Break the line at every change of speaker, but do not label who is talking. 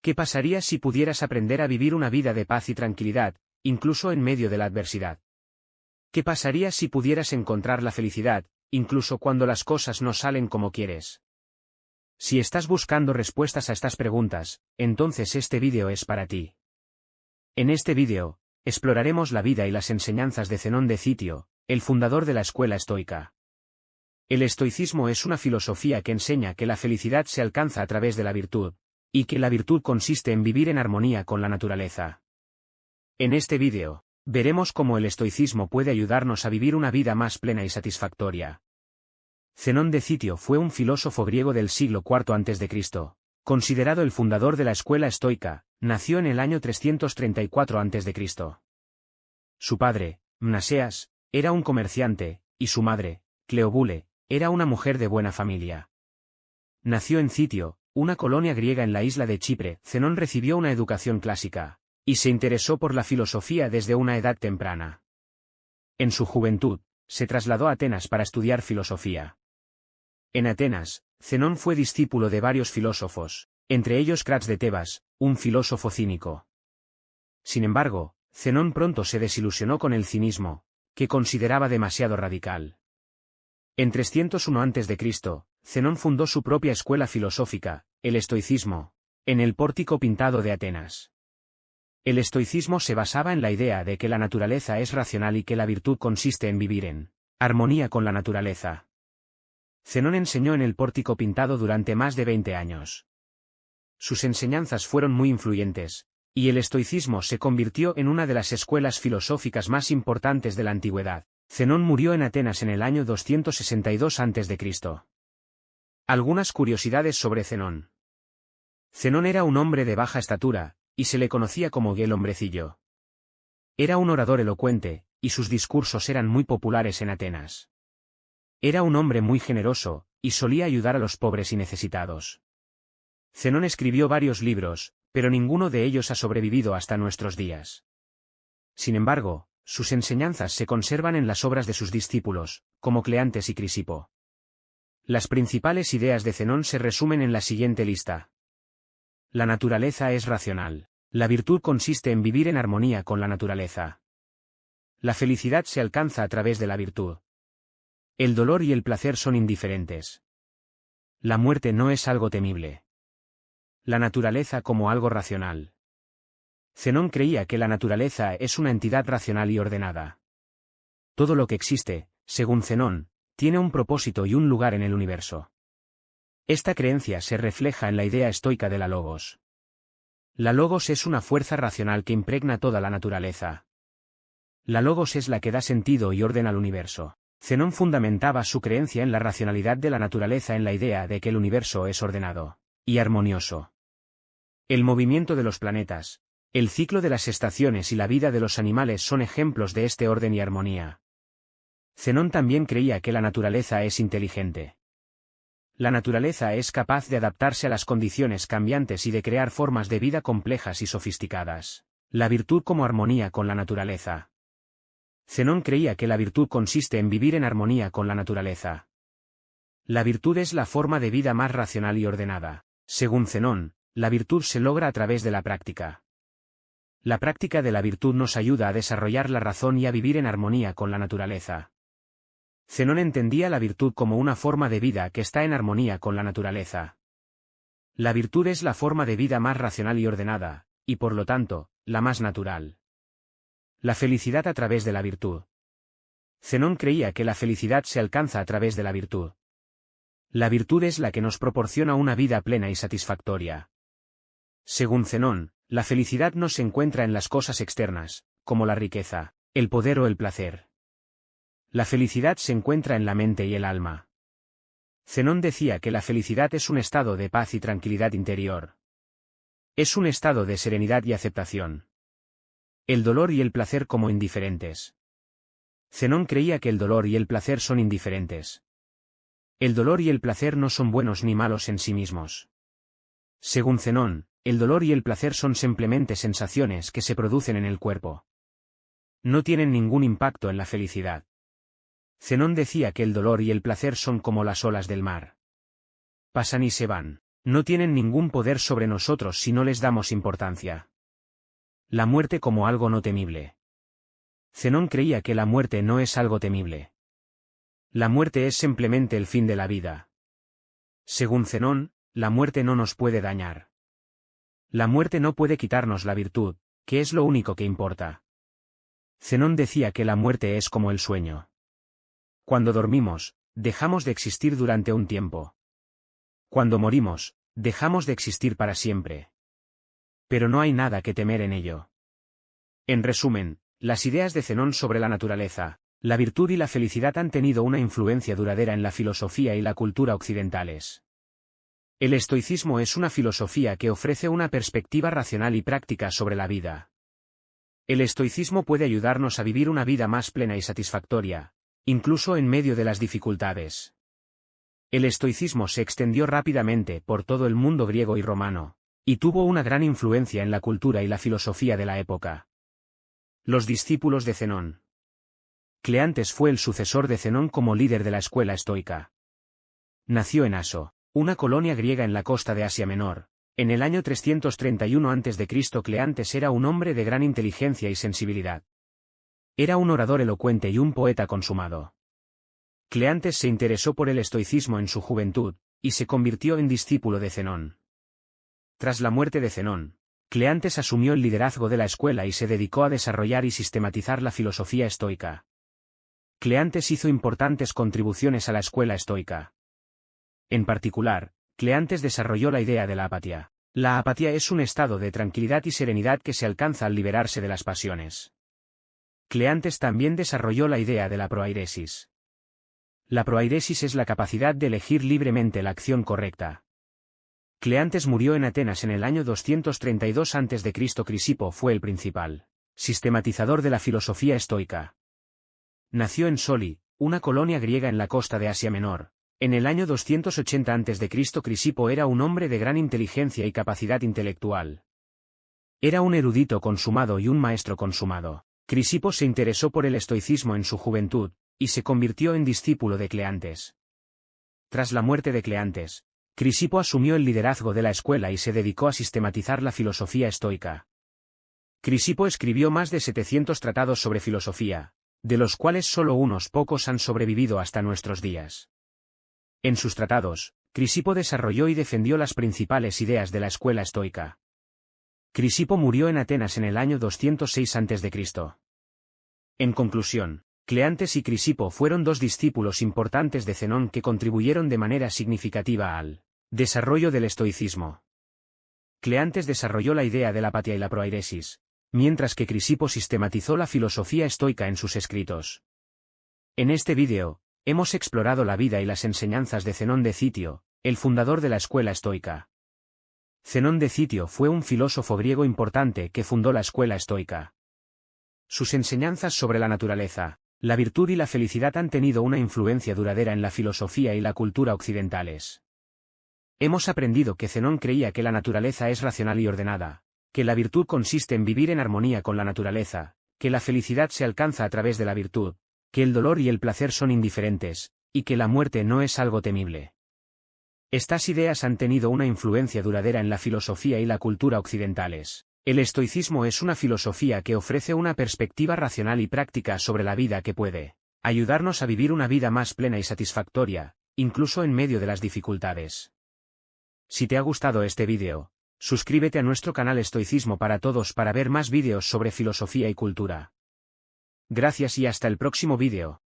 ¿Qué pasaría si pudieras aprender a vivir una vida de paz y tranquilidad, incluso en medio de la adversidad? ¿Qué pasaría si pudieras encontrar la felicidad, incluso cuando las cosas no salen como quieres? Si estás buscando respuestas a estas preguntas, entonces este vídeo es para ti. En este vídeo, exploraremos la vida y las enseñanzas de Zenón de Citio, el fundador de la escuela estoica. El estoicismo es una filosofía que enseña que la felicidad se alcanza a través de la virtud, y que la virtud consiste en vivir en armonía con la naturaleza. En este vídeo, veremos cómo el estoicismo puede ayudarnos a vivir una vida más plena y satisfactoria. Zenón de Citio fue un filósofo griego del siglo IV a.C., considerado el fundador de la escuela estoica. Nació en el año 334 a.C. Su padre, Mnaseas, era un comerciante, y su madre, Cleobule, era una mujer de buena familia. Nació en Citio, una colonia griega en la isla de Chipre. Zenón recibió una educación clásica, y se interesó por la filosofía desde una edad temprana. En su juventud, se trasladó a Atenas para estudiar filosofía. En Atenas, Zenón fue discípulo de varios filósofos, entre ellos Crates de Tebas, un filósofo cínico. Sin embargo, Zenón pronto se desilusionó con el cinismo, que consideraba demasiado radical. En 301 a.C., Zenón fundó su propia escuela filosófica, el estoicismo, en el pórtico pintado de Atenas. El estoicismo se basaba en la idea de que la naturaleza es racional y que la virtud consiste en vivir en armonía con la naturaleza. Zenón enseñó en el pórtico pintado durante más de 20 años. Sus enseñanzas fueron muy influyentes, y el estoicismo se convirtió en una de las escuelas filosóficas más importantes de la antigüedad. Zenón murió en Atenas en el año 262 a.C. Algunas curiosidades sobre Zenón. Zenón era un hombre de baja estatura, y se le conocía como el hombrecillo. Era un orador elocuente, y sus discursos eran muy populares en Atenas. Era un hombre muy generoso, y solía ayudar a los pobres y necesitados. Zenón escribió varios libros, pero ninguno de ellos ha sobrevivido hasta nuestros días. Sin embargo, sus enseñanzas se conservan en las obras de sus discípulos, como Cleantes y Crisipo. Las principales ideas de Zenón se resumen en la siguiente lista. La naturaleza es racional. La virtud consiste en vivir en armonía con la naturaleza. La felicidad se alcanza a través de la virtud. El dolor y el placer son indiferentes. La muerte no es algo temible. La naturaleza como algo racional. Zenón creía que la naturaleza es una entidad racional y ordenada. Todo lo que existe, según Zenón, tiene un propósito y un lugar en el universo. Esta creencia se refleja en la idea estoica de la logos. La logos es una fuerza racional que impregna toda la naturaleza. La logos es la que da sentido y orden al universo. Zenón fundamentaba su creencia en la racionalidad de la naturaleza en la idea de que el universo es ordenado y armonioso. El movimiento de los planetas, el ciclo de las estaciones y la vida de los animales son ejemplos de este orden y armonía. Zenón también creía que la naturaleza es inteligente. La naturaleza es capaz de adaptarse a las condiciones cambiantes y de crear formas de vida complejas y sofisticadas. La virtud como armonía con la naturaleza. Zenón creía que la virtud consiste en vivir en armonía con la naturaleza. La virtud es la forma de vida más racional y ordenada. Según Zenón, la virtud se logra a través de la práctica. La práctica de la virtud nos ayuda a desarrollar la razón y a vivir en armonía con la naturaleza. Zenón entendía la virtud como una forma de vida que está en armonía con la naturaleza. La virtud es la forma de vida más racional y ordenada, y por lo tanto, la más natural. La felicidad a través de la virtud. Zenón creía que la felicidad se alcanza a través de la virtud. La virtud es la que nos proporciona una vida plena y satisfactoria. Según Zenón, la felicidad no se encuentra en las cosas externas, como la riqueza, el poder o el placer. La felicidad se encuentra en la mente y el alma. Zenón decía que la felicidad es un estado de paz y tranquilidad interior. Es un estado de serenidad y aceptación. El dolor y el placer como indiferentes. Zenón creía que el dolor y el placer son indiferentes. El dolor y el placer no son buenos ni malos en sí mismos. Según Zenón, el dolor y el placer son simplemente sensaciones que se producen en el cuerpo. No tienen ningún impacto en la felicidad. Zenón decía que el dolor y el placer son como las olas del mar. Pasan y se van. No tienen ningún poder sobre nosotros si no les damos importancia. La muerte como algo no temible. Zenón creía que la muerte no es algo temible. La muerte es simplemente el fin de la vida. Según Zenón, la muerte no nos puede dañar. La muerte no puede quitarnos la virtud, que es lo único que importa. Zenón decía que la muerte es como el sueño. Cuando dormimos, dejamos de existir durante un tiempo. Cuando morimos, dejamos de existir para siempre. Pero no hay nada que temer en ello. En resumen, las ideas de Zenón sobre la naturaleza, la virtud y la felicidad han tenido una influencia duradera en la filosofía y la cultura occidentales. El estoicismo es una filosofía que ofrece una perspectiva racional y práctica sobre la vida. El estoicismo puede ayudarnos a vivir una vida más plena y satisfactoria, incluso en medio de las dificultades. El estoicismo se extendió rápidamente por todo el mundo griego y romano, y tuvo una gran influencia en la cultura y la filosofía de la época. Los discípulos de Zenón. Cleantes fue el sucesor de Zenón como líder de la escuela estoica. Nació en Aso, una colonia griega en la costa de Asia Menor. En el año 331 a.C. Cleantes era un hombre de gran inteligencia y sensibilidad. Era un orador elocuente y un poeta consumado. Cleantes se interesó por el estoicismo en su juventud, y se convirtió en discípulo de Zenón. Tras la muerte de Zenón, Cleantes asumió el liderazgo de la escuela y se dedicó a desarrollar y sistematizar la filosofía estoica. Cleantes hizo importantes contribuciones a la escuela estoica. En particular, Cleantes desarrolló la idea de la apatía. La apatía es un estado de tranquilidad y serenidad que se alcanza al liberarse de las pasiones. Cleantes también desarrolló la idea de la proairesis. La proairesis es la capacidad de elegir libremente la acción correcta. Cleantes murió en Atenas en el año 232 a.C. Crisipo fue el principal sistematizador de la filosofía estoica. Nació en Soli, una colonia griega en la costa de Asia Menor. En el año 280 a.C. Crisipo era un hombre de gran inteligencia y capacidad intelectual. Era un erudito consumado y un maestro consumado. Crisipo se interesó por el estoicismo en su juventud, y se convirtió en discípulo de Cleantes. Tras la muerte de Cleantes, Crisipo asumió el liderazgo de la escuela y se dedicó a sistematizar la filosofía estoica. Crisipo escribió más de 700 tratados sobre filosofía, de los cuales solo unos pocos han sobrevivido hasta nuestros días. En sus tratados, Crisipo desarrolló y defendió las principales ideas de la escuela estoica. Crisipo murió en Atenas en el año 206 a.C. En conclusión, Cleantes y Crisipo fueron dos discípulos importantes de Zenón que contribuyeron de manera significativa al desarrollo del estoicismo. Cleantes desarrolló la idea de la apatía y la proairesis, mientras que Crisipo sistematizó la filosofía estoica en sus escritos. En este vídeo, hemos explorado la vida y las enseñanzas de Zenón de Citio, el fundador de la escuela estoica. Zenón de Citio fue un filósofo griego importante que fundó la escuela estoica. Sus enseñanzas sobre la naturaleza, la virtud y la felicidad han tenido una influencia duradera en la filosofía y la cultura occidentales. Hemos aprendido que Zenón creía que la naturaleza es racional y ordenada, que la virtud consiste en vivir en armonía con la naturaleza, que la felicidad se alcanza a través de la virtud, que el dolor y el placer son indiferentes, y que la muerte no es algo temible. Estas ideas han tenido una influencia duradera en la filosofía y la cultura occidentales. El estoicismo es una filosofía que ofrece una perspectiva racional y práctica sobre la vida que puede ayudarnos a vivir una vida más plena y satisfactoria, incluso en medio de las dificultades. Si te ha gustado este vídeo, suscríbete a nuestro canal Estoicismo para Todos para ver más vídeos sobre filosofía y cultura. Gracias y hasta el próximo vídeo.